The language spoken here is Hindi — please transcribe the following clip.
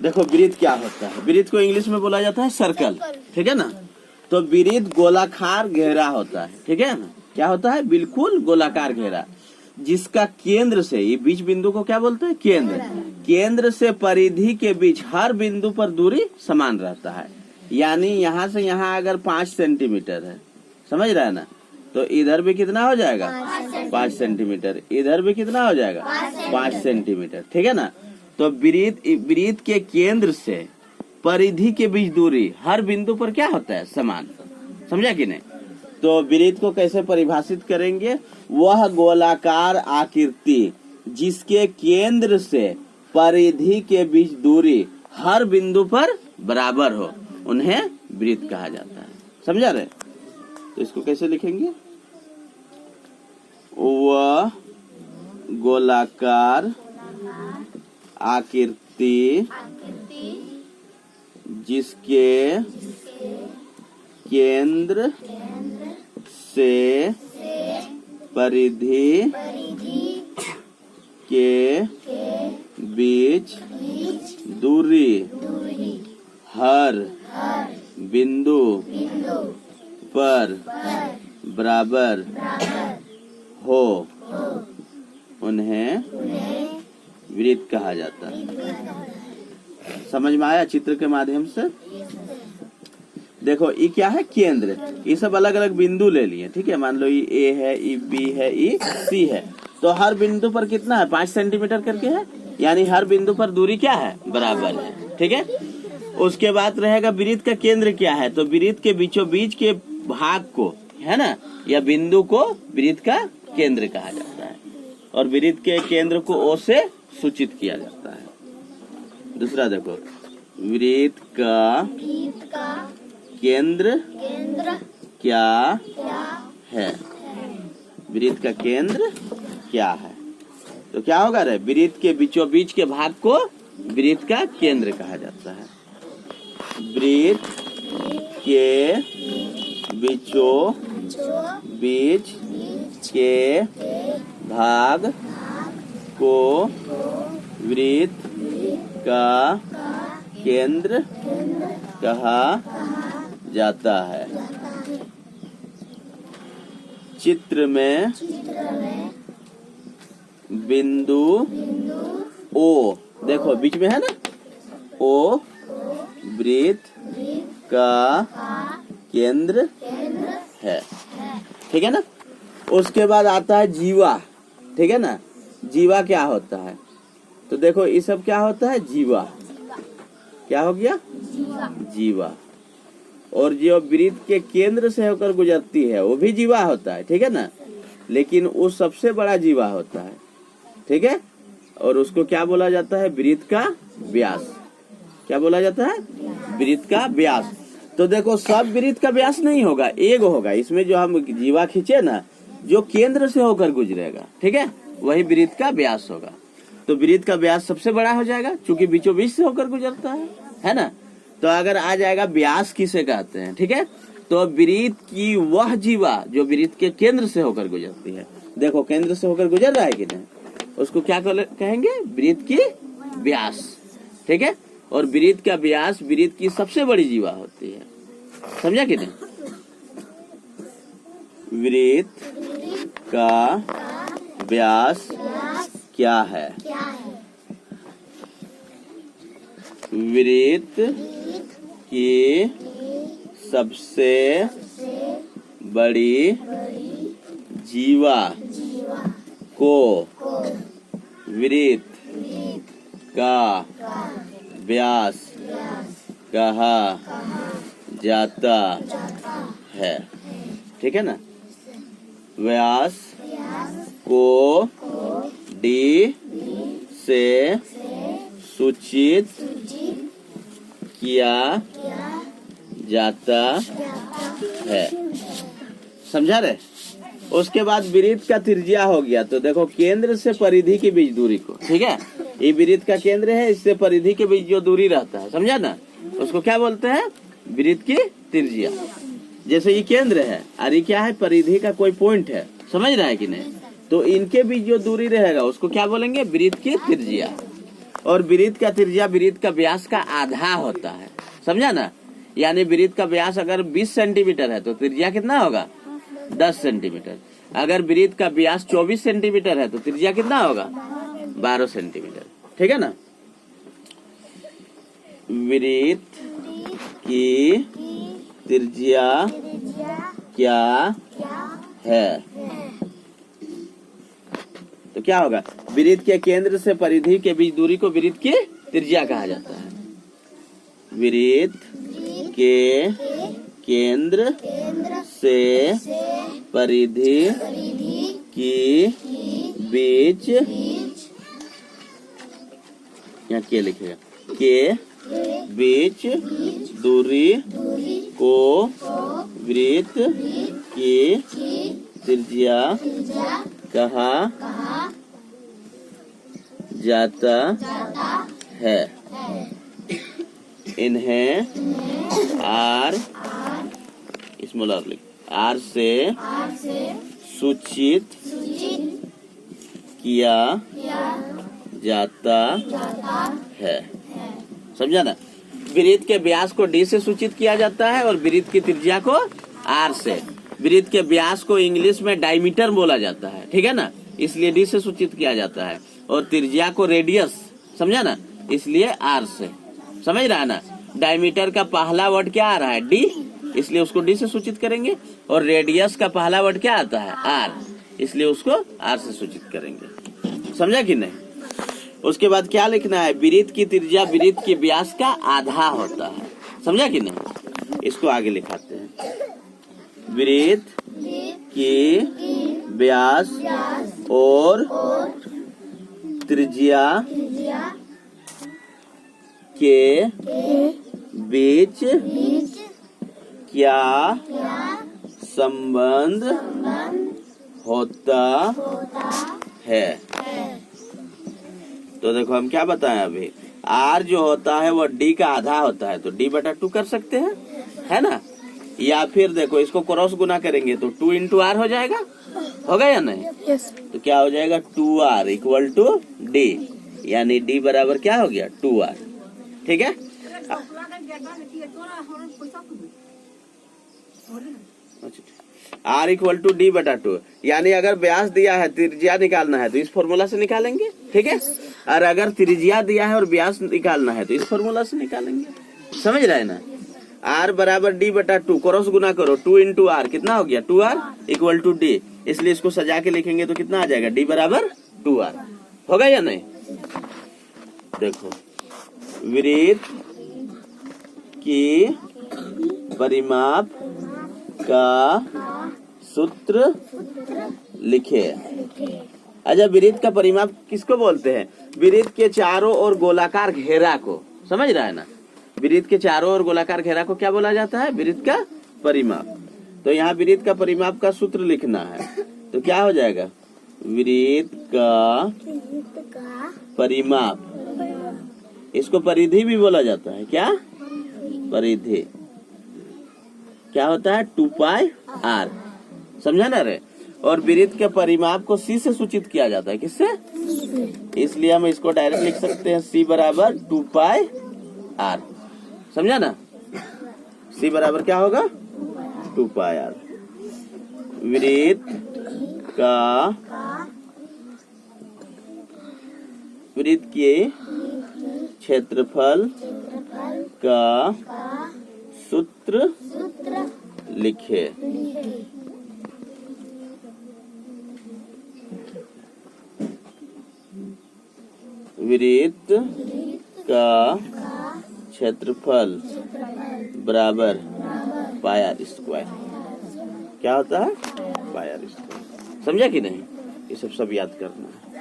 देखो वृत्त क्या होता है, वृत्त को इंग्लिश में बोला जाता है सर्कल, ठीक है ना। तो वृत्त गोलाकार घेरा होता है, ठीक है ना। क्या होता है, बिल्कुल गोलाकार घेरा, जिसका केंद्र से, ये बीच बिंदु को क्या बोलते हैं, केंद्र, केंद्र से परिधि के बीच हर बिंदु पर दूरी समान रहता है। यानी यहाँ से यहाँ अगर 5 सेंटीमीटर है, समझ रहा है ना, तो इधर भी कितना हो जाएगा 5 सेंटीमीटर, इधर भी कितना हो जाएगा 5 सेंटीमीटर, ठीक है ना। तो वृत्त के केंद्र से परिधि के बीच दूरी हर बिंदु पर क्या होता है, समान। समझा कि नहीं। तो वृत्त को कैसे परिभाषित करेंगे, वह गोलाकार आकृति जिसके केंद्र से परिधि के बीच दूरी हर बिंदु पर बराबर हो, उन्हें वृत्त कहा जाता है। समझा रहे। तो इसको कैसे लिखेंगे, वह गोलाकार आकृति जिसके केंद्र से परिधि के बीच दूरी हर बिंदु पर बराबर हो, उन्हें वृत्त कहा जाता है। समझ में आया चित्र के माध्यम से। देखो ये क्या है, केंद्र, ये सब अलग अलग बिंदु ले लिए, ठीक है। मान लो ये ए है, ये बी है, ये सी है, तो हर बिंदु पर कितना है 5 सेंटीमीटर करके है, यानी हर बिंदु पर दूरी क्या है, बराबर है, ठीक है। उसके बाद रहेगा वृत्त का केंद्र क्या है, तो वृत्त के बीचों बीच के भाग को, है ना, या बिंदु को वृत्त का केंद्र कहा जाता है, और वृत्त के केंद्र को ओ से सूचित किया जाता है। दूसरा देखो, वृत्त का केंद्र क्या है, वृत्त का केंद्र क्या है, तो क्या होगा रे, वृत्त के बीचों बीच के भाग को वृत्त का केंद्र कहा जाता है। वृत्त के बीचों बीच के भाग को वृत्त का केंद्र कहा जाता है। चित्र में बिंदु ओ, देखो बीच में है ना, ओ वृत्त का केंद्र है, ठीक है ना। उसके बाद आता है जीवा, ठीक है ना। जीवा क्या होता है, तो देखो ये सब क्या होता है, जीवा, क्या हो गया, जीवा। और जो वृत्त के केंद्र से होकर गुजरती है वो भी जीवा होता है, ठीक है ना, लेकिन वो सबसे बड़ा जीवा होता है, ठीक है। और उसको क्या बोला जाता है, वृत्त का व्यास। क्या बोला जाता है, वृत्त का व्यास। तो देखो सब वृत्त का व्यास नहीं होगा, एक होगा, इसमें जो हम जीवा खींचे ना, जो केंद्र से होकर गुजरेगा, ठीक है, वही वृत्त का व्यास होगा। तो वृत्त का व्यास सबसे बड़ा हो जाएगा, क्योंकि बीचों बीच से होकर गुजरता है ना। तो अगर आ जाएगा व्यास किसे कहते हैं, ठीक है, तो वृत्त की वह जीवा जो वृत्त के केंद्र से होकर गुजरती है। देखो केंद्र से होकर गुजर रहा है कि नहीं, उसको क्या कहेंगे, वृत्त की व्यास, ठीक है। और वृत्त का व्यास वृत्त की सबसे बड़ी जीवा होती है। समझा कि नहीं। वृत्त का व्यास क्या है, वृत्त की सबसे बड़ी जीवा को वृत्त का व्यास कहा जाता है, ठीक है ना। व्यास को डी से सूचित किया जाता है। समझा रहे। उसके बाद वृत्त का त्रिज्या हो गया, तो देखो केंद्र से परिधि के बीच दूरी को, ठीक है, ये वृत्त का केंद्र है, इससे परिधि के बीच जो दूरी रहता है, समझा ना, उसको क्या बोलते हैं, वृत्त की त्रिज्या। जैसे ये केंद्र है और ये क्या है, परिधि का कोई पॉइंट है, समझ रहा है कि नहीं, तो इनके बीच जो दूरी रहेगा उसको क्या बोलेंगे, वृत्त की त्रिज्या। और वृत्त का त्रिज्या वृत्त का व्यास का आधा होता है, समझा ना। यानी वृत्त का व्यास अगर 20 सेंटीमीटर है तो त्रिज्या कितना होगा 10 सेंटीमीटर। अगर वृत्त का व्यास 24 सेंटीमीटर है तो त्रिज्या कितना होगा 12 सेंटीमीटर, ठीक है ना। वृत्त की त्रिज्या क्या है, तो क्या होगा, वृत्त के केंद्र से परिधि के बीच दूरी को वृत्त की त्रिज्या कहा जाता है। वृत्त के केंद्र से परिधि की बीच, यहाँ के लिखेगा, के बीच दूरी को वृत्त की त्रिज्या कहा जाता है। इन्हें आर, स्मॉल आर लिख, आर से सूचित किया जाता है, समझा ना। वृत्त के व्यास को डी से सूचित किया जाता है और वृत्त की त्रिज्या को आर से। वृत्त के व्यास को इंग्लिश में डायमीटर बोला जाता है, ठीक है ना, इसलिए डी से सूचित किया जाता है। और त्रिज्या को रेडियस, समझा ना, इसलिए आर से। समझ रहा है ना। डायमीटर का पहला वर्ड क्या आ रहा है डी, इसलिए उसको डी से सूचित करेंगे। और रेडियस का पहला वर्ड क्या आता है आर, इसलिए उसको आर से सूचित करेंगे, समझा कि नहीं। उसके बाद क्या लिखना है, वृत्त की त्रिज्या वृत्त के व्यास का आधा होता है, समझा कि नहीं। इसको आगे लिखाते हैं, वृत्त की व्यास और त्रिज्या के बीच क्या संबंध होता है। तो देखो हम क्या बताएं अभी, आर जो होता है वो डी का आधा होता है, तो डी बटा 2 कर सकते हैं, है ना। या फिर देखो इसको क्रॉस गुना करेंगे तो 2 इंटू आर हो जाएगा, होगा या नहीं। तो क्या हो जाएगा 2r इक्वल टू डी, यानी डी बराबर क्या हो गया 2r, ठीक है। r इक्वल टू डी बटा 2, यानी अगर व्यास दिया है त्रिज्या निकालना है तो इस फॉर्मूला से निकालेंगे, ठीक है। और अगर त्रिज्या दिया है और व्यास निकालना है तो इस फॉर्मूला से निकालेंगे, समझ रहे हैं ना। r बराबर डी बटा 2, क्रॉस गुना करो 2 इंटू आर, कितना हो गया 2r इक्वल टू डी, इसलिए इसको सजा के लिखेंगे तो कितना आ जाएगा डी बराबर 2r, होगा या नहीं। देखो वृत्त की परिमाप का सूत्र लिखे। अच्छा, वृत्त का परिमाप किसको बोलते हैं, वृत्त के चारों ओर गोलाकार घेरा को, समझ रहा है ना। वृत्त के चारों ओर गोलाकार घेरा को क्या बोला जाता है, वृत्त का परिमाप। तो यहाँ वृत्त का परिमाप का सूत्र लिखना है, तो क्या हो जाएगा, वृत्त का परिमाप, इसको परिधि भी बोला जाता है, क्या परिधि, क्या होता है 2 पाई आर, समझा ना रे। और वृत्त के परिमाप को सी से सूचित किया जाता है, किससे, इसलिए हम इसको डायरेक्ट लिख सकते हैं सी बराबर 2 पाई आर, समझा ना। सी बराबर क्या होगा 2 पाई आर। वृत्त के क्षेत्रफल का सूत्र लिखे। वृत्त का क्षेत्रफल बराबर पाई आर स्क्वायर, क्या होता है पाई आर स्क्वायर, समझा कि नहीं। ये सब याद करना है।